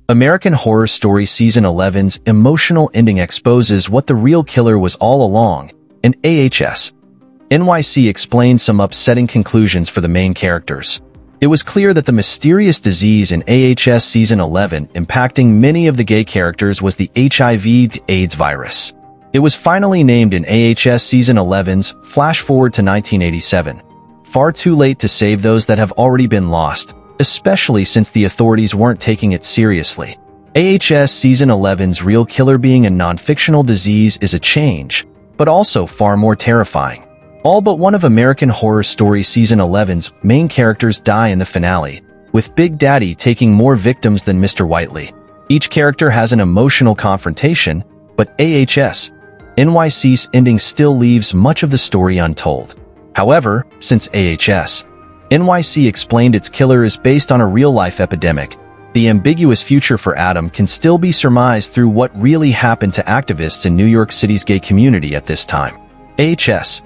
American Horror Story Season 11's emotional ending exposes what the real killer was all along, and AHS. NYC explains some upsetting conclusions for the main characters. It was clear that the mysterious disease in AHS Season 11 impacting many of the gay characters was the HIV/AIDS virus. It was finally named in AHS Season 11's flash forward to 1987. Far too late to save those that have already been lost, especially since the authorities weren't taking it seriously. AHS Season 11's real killer being a non-fictional disease is a change, but also far more terrifying. All but one of American Horror Story Season 11's main characters die in the finale, with Big Daddy taking more victims than Mr. Whiteley. Each character has an emotional confrontation, but AHS NYC's ending still leaves much of the story untold. However, since AHS NYC explained its killer is based on a real-life epidemic, the ambiguous future for Adam can still be surmised through what really happened to activists in New York City's gay community at this time. AHS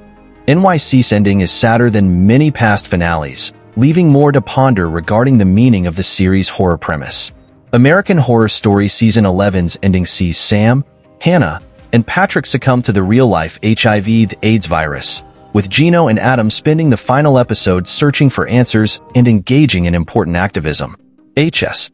NYC's ending is sadder than many past finales, leaving more to ponder regarding the meaning of the series' horror premise. American Horror Story Season 11's ending sees Sam, Hannah, and Patrick succumb to the real-life HIV/AIDS virus, with Gino and Adam spending the final episode searching for answers and engaging in important activism. AHS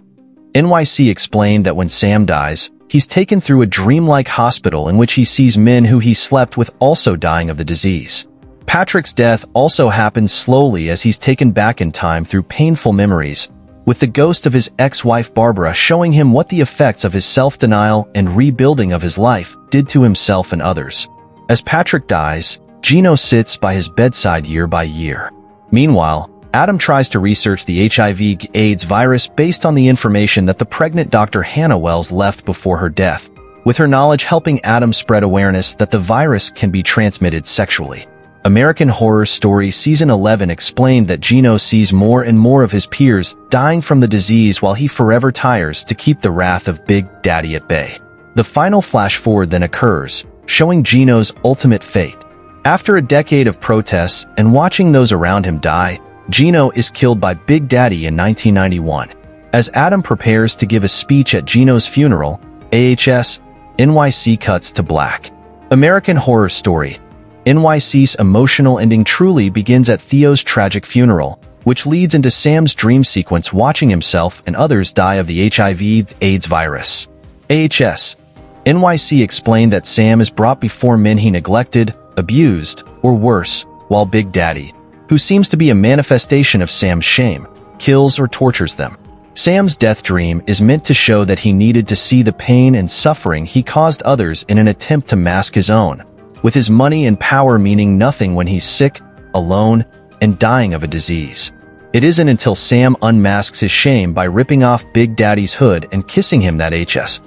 NYC explained that when Sam dies, he's taken through a dreamlike hospital in which he sees men who he slept with also dying of the disease. Patrick's death also happens slowly as he's taken back in time through painful memories, with the ghost of his ex-wife Barbara showing him what the effects of his self-denial and rebuilding of his life did to himself and others. As Patrick dies, Gino sits by his bedside year by year. Meanwhile, Adam tries to research the HIV/AIDS virus based on the information that the pregnant Dr. Hannah Wells left before her death, with her knowledge helping Adam spread awareness that the virus can be transmitted sexually. American Horror Story Season 11 explained that Gino sees more and more of his peers dying from the disease while he forever tires to keep the wrath of Big Daddy at bay. The final flash forward then occurs, showing Gino's ultimate fate. After a decade of protests and watching those around him die, Gino is killed by Big Daddy in 1991. As Adam prepares to give a speech at Gino's funeral, AHS NYC cuts to black. American Horror Story NYC's emotional ending truly begins at Theo's tragic funeral, which leads into Sam's dream sequence watching himself and others die of the HIV/AIDS virus. AHS NYC explained that Sam is brought before men he neglected, abused, or worse, while Big Daddy, who seems to be a manifestation of Sam's shame, kills or tortures them. Sam's death dream is meant to show that he needed to see the pain and suffering he caused others in an attempt to mask his own, with his money and power meaning nothing when he's sick, alone, and dying of a disease. It isn't until Sam unmasks his shame by ripping off Big Daddy's hood and kissing him that AHS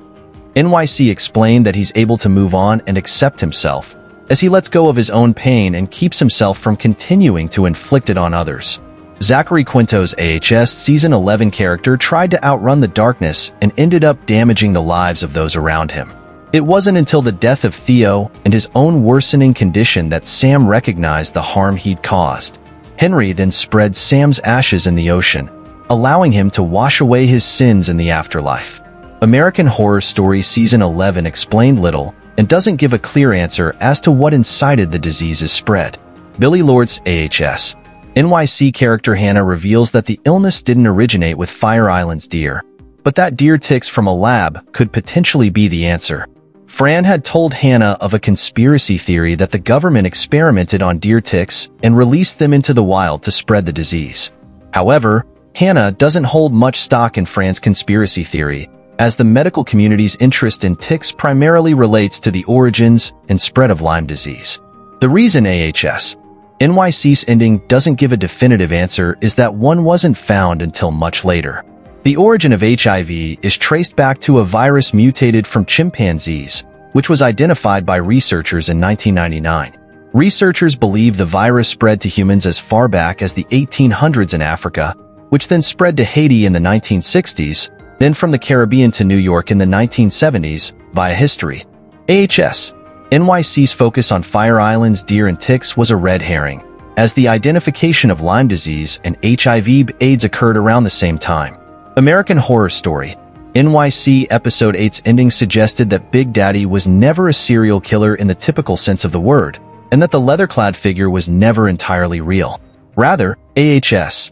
NYC explained that he's able to move on and accept himself, as he lets go of his own pain and keeps himself from continuing to inflict it on others. Zachary Quinto's AHS Season 11 character tried to outrun the darkness and ended up damaging the lives of those around him. It wasn't until the death of Theo and his own worsening condition that Sam recognized the harm he'd caused. Henry then spread Sam's ashes in the ocean, allowing him to wash away his sins in the afterlife. American Horror Story Season 11 explained little and doesn't give a clear answer as to what incited the disease's spread. Billy Lord's AHS NYC character Hannah reveals that the illness didn't originate with Fire Island's deer, but that deer ticks from a lab could potentially be the answer. Fran had told Hannah of a conspiracy theory that the government experimented on deer ticks and released them into the wild to spread the disease. However, Hannah doesn't hold much stock in Fran's conspiracy theory, as the medical community's interest in ticks primarily relates to the origins and spread of Lyme disease. The reason AHS NYC's ending doesn't give a definitive answer is that one wasn't found until much later. The origin of HIV is traced back to a virus mutated from chimpanzees, which was identified by researchers in 1999. Researchers believe the virus spread to humans as far back as the 1800s in Africa, which then spread to Haiti in the 1960s, then from the Caribbean to New York in the 1970s, via history. AHS NYC's focus on Fire Island's deer and ticks was a red herring, as the identification of Lyme disease and HIV/AIDS occurred around the same time. American Horror Story NYC Episode 8's ending suggested that Big Daddy was never a serial killer in the typical sense of the word, and that the leather-clad figure was never entirely real. Rather, AHS.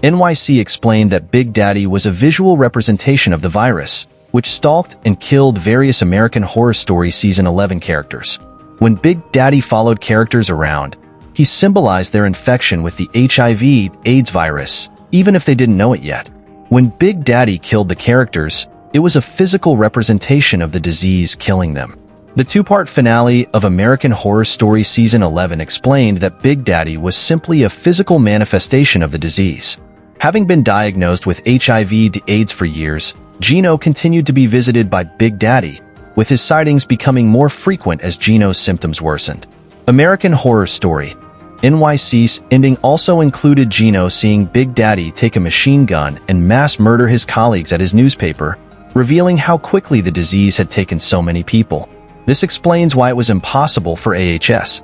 NYC explained that Big Daddy was a visual representation of the virus, which stalked and killed various American Horror Story Season 11 characters. When Big Daddy followed characters around, he symbolized their infection with the HIV/AIDS virus, even if they didn't know it yet. When Big Daddy killed the characters, it was a physical representation of the disease killing them. The two-part finale of American Horror Story Season 11 explained that Big Daddy was simply a physical manifestation of the disease. Having been diagnosed with HIV/AIDS for years, Gino continued to be visited by Big Daddy, with his sightings becoming more frequent as Gino's symptoms worsened. American Horror Story NYC's ending also included Gino seeing Big Daddy take a machine gun and mass murder his colleagues at his newspaper, revealing how quickly the disease had taken so many people. This explains why it was impossible for AHS,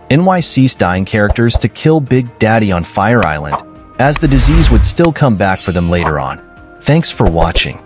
NYC's dying characters to kill Big Daddy on Fire Island, as the disease would still come back for them later on. Thanks for watching.